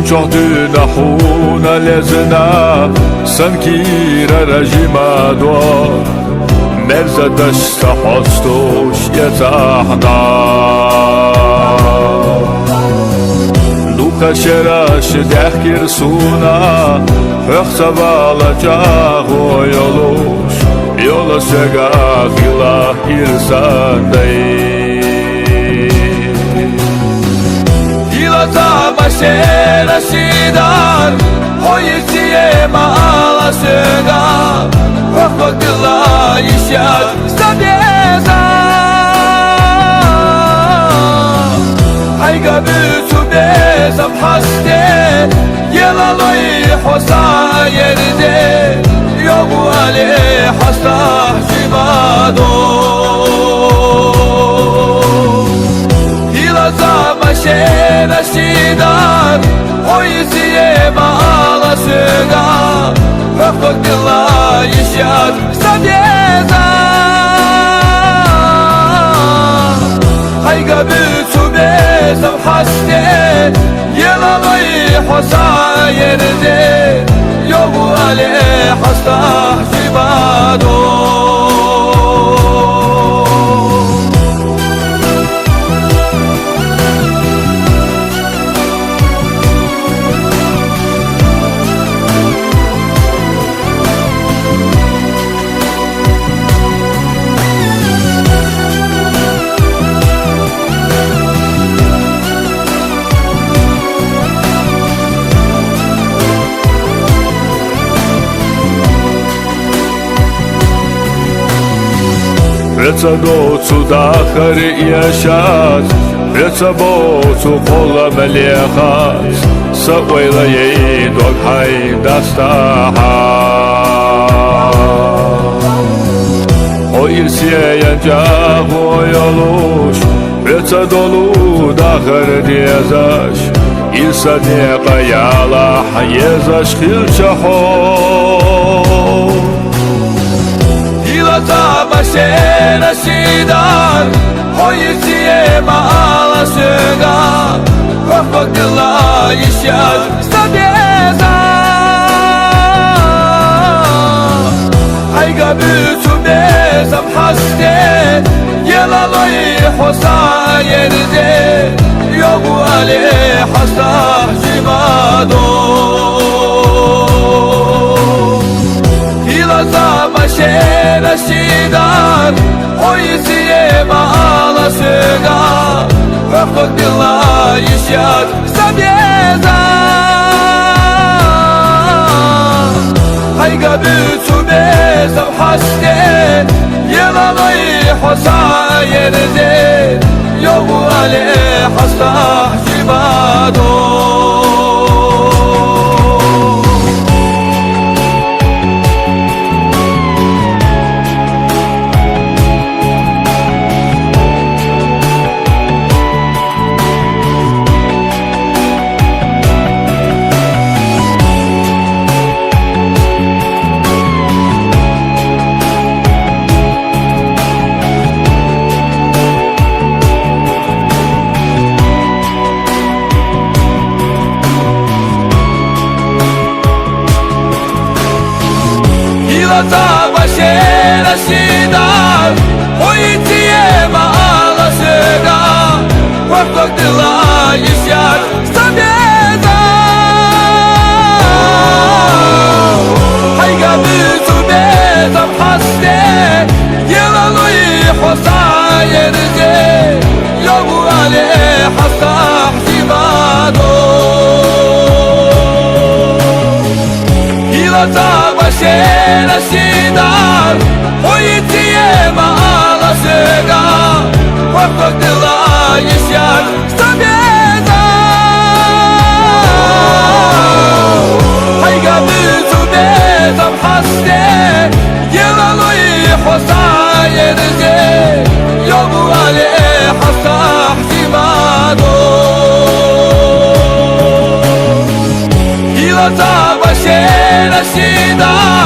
çok dünahuna lezna sankira rajima do Mercedes sahostosh yetahna Luka şeraş dehkir suna Höxsavala çağo yoluş Yola segah ilah irsanday Ilata başera şidar Hoyisiye maala segah Höxsavala işyat Stadeza Hayga büsü bezam haste Yelalay hosa yerde Yobu ali hasta şibado Hilaza başera şidar Hoyisiye maala segah Höxsavala işyat Stadeza Hayga büsü bezam haste Yelalay hosa yerde Yobu ali hasta şibado Veca docu dahar yaşat Veca bocu kola melehat Sa'wayla yedog hay dastaha O irsiyen cago yoluş Veca dolu dahar diyazaş İrsa diqa yala yezaş khilçaho Ilata başera şidar Hoyisiye maala segah Höxsavala işyat Stadeza Hayga büsü bezam haste Yelalay hosa yerde Yobu ali hasta şibado Hilaza başera şidar Hoyisiye maala segah Höxsavala işyat Stadeza Hayga büsü bezam haste Yelalay hosa yerde Yobu ali hasta şibado Ilata başera şidar Hoyisiye maala segah Höxsavala işyat Stadeza Hayga büsü bezam haste Yelalay hosa yerde Yobu ali hasta şibado Ilata başera şidar Hoyisiye maala segah Höxsavala işyat Stadeza Hayga büsü bezam haste Yelalay hosa yerde Yobu ali hasta şibado Ilata başera şidar